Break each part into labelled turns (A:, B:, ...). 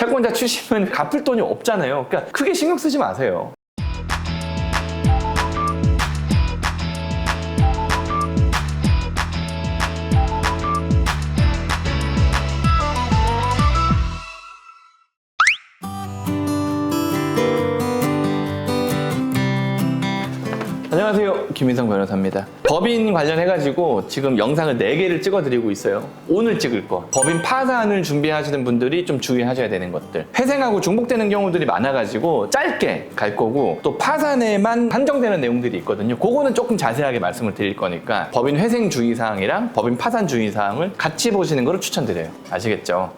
A: 채권자 추심은 갚을 돈이 없잖아요. 그러니까 크게 신경 쓰지 마세요. 안녕하세요, 김인성 변호사입니다. 법인 관련해가지고 지금 영상을 4개를 찍어드리고 있어요. 오늘 찍을 거, 법인 파산을 준비하시는 분들이 좀 주의하셔야 되는 것들. 회생하고 중복되는 경우들이 많아가지고 짧게 갈 거고, 또 파산에만 한정되는 내용들이 있거든요. 그거는 조금 자세하게 말씀을 드릴 거니까 법인 회생 주의사항이랑 법인 파산 주의사항을 같이 보시는 거를 추천드려요. 아시겠죠?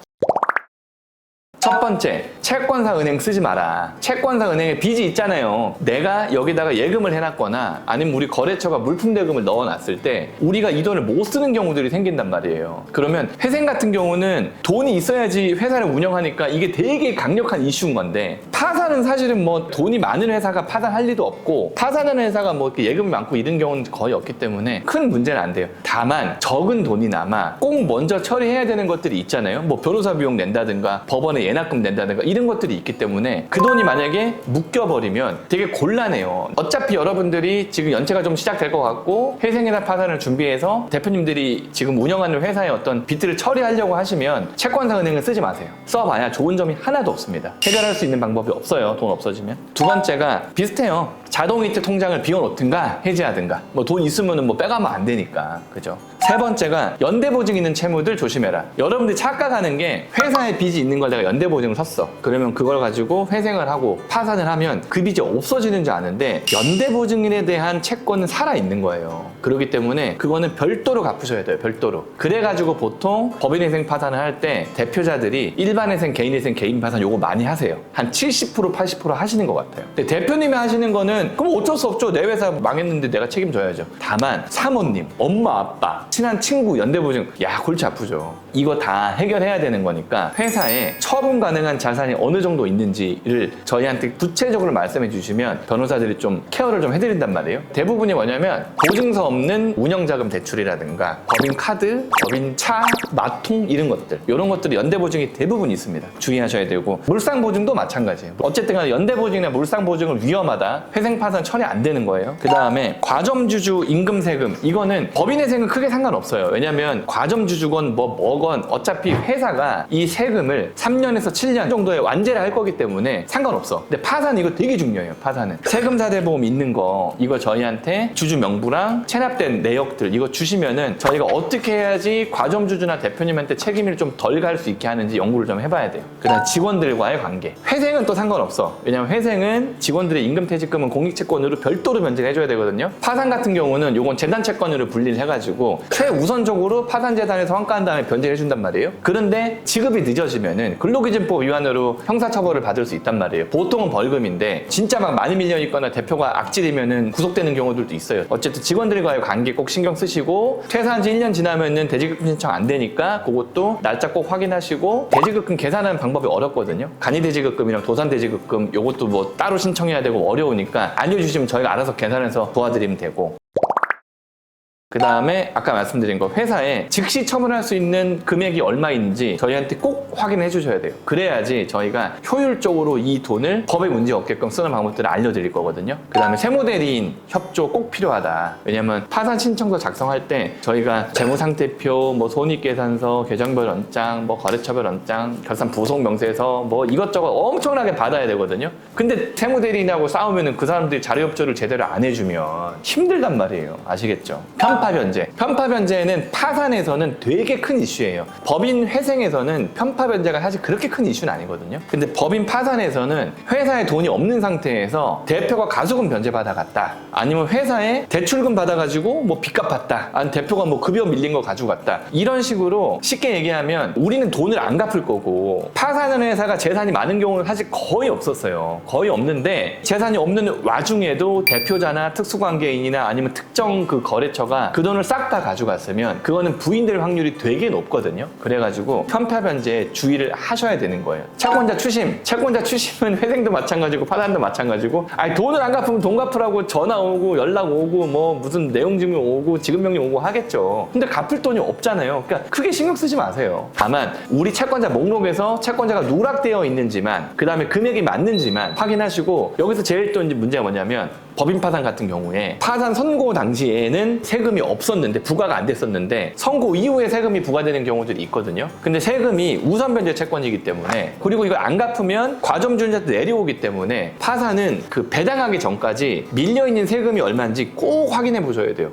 A: 첫 번째, 채권사 은행 쓰지 마라. 채권사 은행에 빚이 있잖아요. 내가 여기다가 예금을 해놨거나 아니면 우리 거래처가 물품 대금을 넣어놨을 때 우리가 이 돈을 못 쓰는 경우들이 생긴단 말이에요. 그러면 회생 같은 경우는 돈이 있어야지 회사를 운영하니까 이게 되게 강력한 이슈인 건데, 파산은 사실은 뭐 돈이 많은 회사가 파산할 리도 없고 파산하는 회사가 뭐 이렇게 예금이 많고 이런 경우는 거의 없기 때문에 큰 문제는 안 돼요. 다만 적은 돈이나마 꼭 먼저 처리해야 되는 것들이 있잖아요. 뭐 변호사 비용 낸다든가 법원에 예납금 낸다든가 이런 것들이 있기 때문에 그 돈이 만약에 묶여버리면 되게 곤란해요. 어차피 여러분들이 지금 연체가 좀 시작될 것 같고 회생이나 파산을 준비해서 대표님들이 지금 운영하는 회사의 어떤 빚들을 처리하려고 하시면 채권사 은행을 쓰지 마세요. 써봐야 좋은 점이 하나도 없습니다. 해결할 수 있는 방법이 없어요. 돈 없어지면. 두 번째가 비슷해요. 자동이체 통장을 비워놓든가 해지하든가. 뭐 돈 있으면 뭐 빼가면 안 되니까. 그죠? 세 번째가 연대보증 있는 채무들 조심해라. 여러분들이 착각하는 게 회사에 빚이 있는 걸 내가 연대보증을 섰어. 그러면 그걸 가지고 회생을 하고 파산을 하면 그 빚이 없어지는 줄 아는데 연대보증인에 대한 채권은 살아있는 거예요. 그렇기 때문에 그거는 별도로 갚으셔야 돼요. 별도로. 그래가지고 보통 법인회생 파산을 할 때 대표자들이 일반회생, 개인회생, 개인 파산 요거 많이 하세요. 한 70%, 80% 하시는 것 같아요. 근데 대표님이 하시는 거는 그럼 어쩔 수 없죠. 내 회사 망했는데 내가 책임져야죠. 다만 사모님, 엄마, 아빠, 친한 친구 연대보증, 야 골치 아프죠. 이거 다 해결해야 되는 거니까 회사에 처분 가능한 자산이 어느 정도 있는지를 저희한테 구체적으로 말씀해 주시면 변호사들이 좀 케어를 좀 해드린단 말이에요. 대부분이 뭐냐면 보증서 없는 운영자금 대출이라든가 법인 카드, 법인 차, 마통 이런 것들, 이런 것들이 연대보증이 대부분 있습니다. 주의하셔야 되고 물상보증도 마찬가지예요. 어쨌든 간에 연대보증이나 물상보증은 위험하다. 회생파산 처리 안 되는 거예요. 그 다음에 과점주주 임금세금, 이거는 법인회생은 크게 상관없어요. 왜냐면 과점주주건 뭐건 어차피 회사가 이 세금을 3년에서 7년 정도에 완제를 할 거기 때문에 상관없어. 근데 파산 이거 되게 중요해요. 파산은 세금사대보험 있는 거 이거 저희한테 주주 명부랑 체납된 내역들 이거 주시면은 저희가 어떻게 해야지 과점주주나 대표님한테 책임을 좀 덜 갈 수 있게 하는지 연구를 좀 해봐야 돼요. 그 다음 직원들과의 관계. 회생은 또 상관없어. 왜냐면 회생은 직원들의 임금퇴직금은 공익채권으로 별도로 면제를 해줘야 되거든요. 파산 같은 경우는 요건 재단채권으로 분리를 해가지고 최우선적으로 파산재산에서 환가한 다음에 변제를 해준단 말이에요. 그런데 지급이 늦어지면은 근로기준법 위반으로 형사처벌을 받을 수 있단 말이에요. 보통은 벌금인데 진짜 막 많이 밀려 있거나 대표가 악질이면은 구속되는 경우들도 있어요. 어쨌든 직원들과의 관계 꼭 신경 쓰시고 퇴사한 지 1년 지나면은 대지급금 신청 안 되니까 그것도 날짜 꼭 확인하시고, 대지급금 계산하는 방법이 어렵거든요. 간이대지급금이랑 도산대지급금 요것도 뭐 따로 신청해야 되고 어려우니까 알려주시면 저희가 알아서 계산해서 도와드리면 되고, 그 다음에 아까 말씀드린 거 회사에 즉시 처분할 수 있는 금액이 얼마인지 저희한테 꼭 확인해 주셔야 돼요. 그래야지 저희가 효율적으로 이 돈을 법에 문제 없게끔 쓰는 방법들을 알려드릴 거거든요. 그 다음에 세무대리인 협조 꼭 필요하다. 왜냐면 파산 신청서 작성할 때 저희가 재무상태표, 뭐 손익계산서, 계정별 원장, 뭐 거래처별 원장, 결산 부속 명세서 뭐 이것저것 엄청나게 받아야 되거든요. 근데 세무대리인하고 싸우면은 그 사람들이 자료 협조를 제대로 안 해주면 힘들단 말이에요. 아시겠죠? 편파변제. 편파변제는 파산에서는 되게 큰 이슈예요. 법인 회생에서는 편파변제가 사실 그렇게 큰 이슈는 아니거든요. 근데 법인 파산에서는 회사에 돈이 없는 상태에서 대표가 가수금 변제 받아갔다. 아니면 회사에 대출금 받아가지고 뭐 빚 갚았다. 아니면 대표가 뭐 급여 밀린 거 가져갔다. 이런 식으로 쉽게 얘기하면 우리는 돈을 안 갚을 거고, 파산하는 회사가 재산이 많은 경우는 사실 거의 없었어요. 거의 없는데 재산이 없는 와중에도 대표자나 특수관계인이나 아니면 특정 그 거래처가 회사가 그 돈을 싹 다 가져갔으면 그거는 부인될 확률이 되게 높거든요. 그래가지고 편파 변제에 주의를 하셔야 되는 거예요. 채권자 추심은 회생도 마찬가지고 파산도 마찬가지고 아니 돈을 안 갚으면 돈 갚으라고 전화 오고 연락 오고 뭐 무슨 내용 증명 오고 지급 명령 오고 하겠죠. 근데 갚을 돈이 없잖아요. 그러니까 크게 신경 쓰지 마세요. 다만 우리 채권자 목록에서 채권자가 누락되어 있는지만 그 다음에 금액이 맞는지만 확인하시고 여기서 제일 또 이제 문제가 뭐냐면 법인 파산 같은 경우에 파산 선고 당시에는 세금이 없었는데 부과가 안 됐었는데 선고 이후에 세금이 부과되는 경우들이 있거든요. 근데 세금이 우선 변제 채권이기 때문에 그리고 이걸 안 갚으면 과점주의자한테 내려오기 때문에 파산은 그 배당하기 전까지 밀려있는 세금이 얼마인지 꼭 확인해 보셔야 돼요.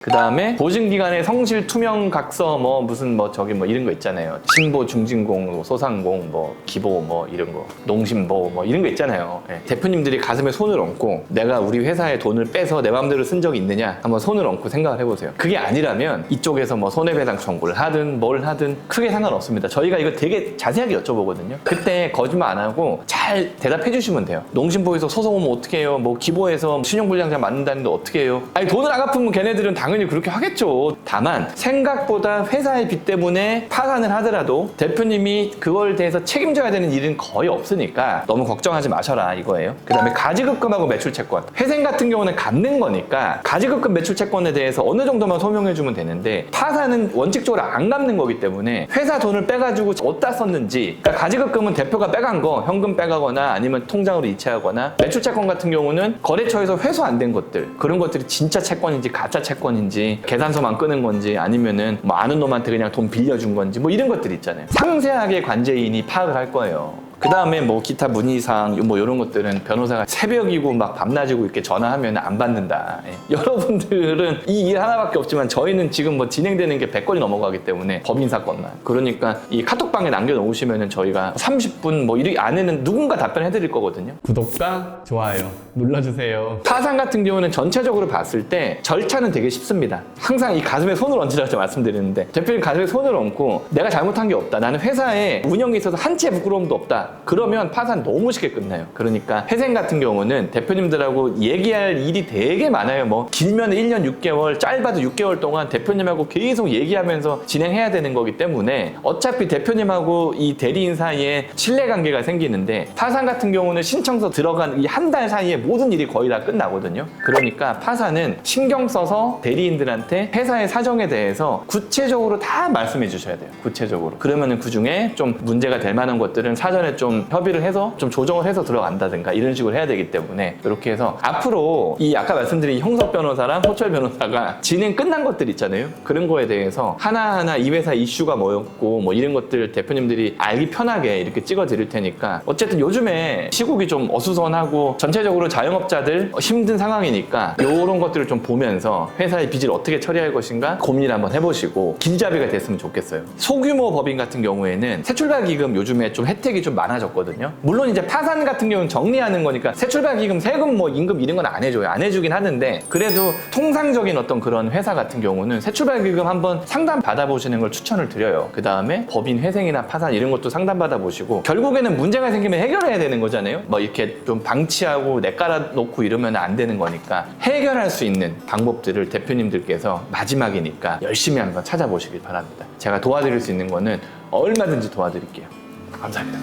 A: 그 다음에 보증기간에 성실 투명 각서 뭐 무슨 뭐 저기 뭐 이런 거 있잖아요. 신보 중진공 소상공 뭐 기보 뭐 이런 거 농심보 뭐 이런 거 있잖아요. 네. 대표님들이 가슴에 손을 얹고 내가 우리 회사에 돈을 빼서 내 마음대로 쓴 적이 있느냐 한번 손을 얹고 생각을 해보세요. 그게 아니라면 이쪽에서 뭐 손해배상 청구를 하든 뭘 하든 크게 상관없습니다. 저희가 이거 되게 자세하게 여쭤보거든요. 그때 거짓말 안 하고 잘 대답해 주시면 돼요. 농심보에서 소송 오면 어떻게 해요? 뭐 기보에서 신용불량자 맞는다는데 어떻게 해요? 아니 돈을 안 갚으면 걔네들은 당연히 그렇게 하겠죠. 다만 생각보다 회사의 빚 때문에 파산을 하더라도 대표님이 그걸 대해서 책임져야 되는 일은 거의 없으니까 너무 걱정하지 마셔라 이거예요. 그 다음에 가지급금하고 매출채권. 회생 같은 경우는 갚는 거니까 가지급금 매출채권에 대해서 어느 정도만 소명해주면 되는데 파산은 원칙적으로 안 갚는 거기 때문에 회사 돈을 빼가지고 어디다 썼는지, 그러니까 가지급금은 대표가 빼간 거 현금 빼가거나 아니면 통장으로 이체하거나, 매출채권 같은 경우는 거래처에서 회수 안 된 것들, 그런 것들이 진짜 채권인지 가짜 채권인지 계산서만 끄는 건지 아니면은 뭐 아는 놈한테 그냥 돈 빌려준 건지 뭐 이런 것들 있잖아요. 상세하게 관제인이 파악을 할 거예요. 그 다음에 뭐 기타 문의사항 뭐 이런 것들은 변호사가 새벽이고 막 밤낮이고 이렇게 전화하면 안 받는다. 예. 여러분들은 이 일 하나밖에 없지만 저희는 지금 뭐 진행되는 게 100건이 넘어가기 때문에 법인 사건만. 그러니까 이 카톡방에 남겨놓으시면은 저희가 30분 뭐 이 안에는 누군가 답변해 드릴 거거든요.
B: 구독과 좋아요 눌러주세요.
A: 파산 같은 경우는 전체적으로 봤을 때 절차는 되게 쉽습니다. 항상 이 가슴에 손을 얹으라고 말씀드리는데 대표님 가슴에 손을 얹고 내가 잘못한 게 없다. 나는 회사에 운영에 있어서 한 채 부끄러움도 없다. 그러면 파산 너무 쉽게 끝나요. 그러니까 회생 같은 경우는 대표님들하고 얘기할 일이 되게 많아요. 뭐 길면 1년 6개월, 짧아도 6개월 동안 대표님하고 계속 얘기하면서 진행해야 되는 거기 때문에 어차피 대표님하고 이 대리인 사이에 신뢰관계가 생기는데, 파산 같은 경우는 신청서 들어간 이 한 달 사이에 모든 일이 거의 다 끝나거든요. 그러니까 파산은 신경 써서 대리인들한테 회사의 사정에 대해서 구체적으로 다 말씀해 주셔야 돼요. 구체적으로. 그러면은 그중에 좀 문제가 될 만한 것들은 사전에 좀 협의를 해서 좀 조정을 해서 들어간다든가 이런 식으로 해야 되기 때문에, 이렇게 해서 앞으로 이 아까 말씀드린 형석 변호사랑 호철 변호사가 진행 끝난 것들 있잖아요. 그런 거에 대해서 하나하나 이 회사 이슈가 뭐였고 뭐 이런 것들 대표님들이 알기 편하게 이렇게 찍어 드릴 테니까, 어쨌든 요즘에 시국이 좀 어수선하고 전체적으로 자영업자들 힘든 상황이니까 이런 것들을 좀 보면서 회사의 빚을 어떻게 처리할 것인가 고민을 한번 해보시고 길잡이가 됐으면 좋겠어요. 소규모 법인 같은 경우에는 새출발기금 요즘에 좀 혜택이 좀 많아졌거든요. 물론 이제 파산 같은 경우는 정리하는 거니까 새출발기금, 세금 뭐 임금 이런 건 안 해줘요. 안 해주긴 하는데 그래도 통상적인 어떤 그런 회사 같은 경우는 새출발기금 한번 상담 받아보시는 걸 추천을 드려요. 그 다음에 법인 회생이나 파산 이런 것도 상담 받아보시고, 결국에는 문제가 생기면 해결해야 되는 거잖아요. 뭐 이렇게 좀 방치하고 내 깔아놓고 이러면 안 되는 거니까 해결할 수 있는 방법들을 대표님들께서 마지막이니까 열심히 한번 찾아보시길 바랍니다. 제가 도와드릴 수 있는 거는 얼마든지 도와드릴게요. 감사합니다.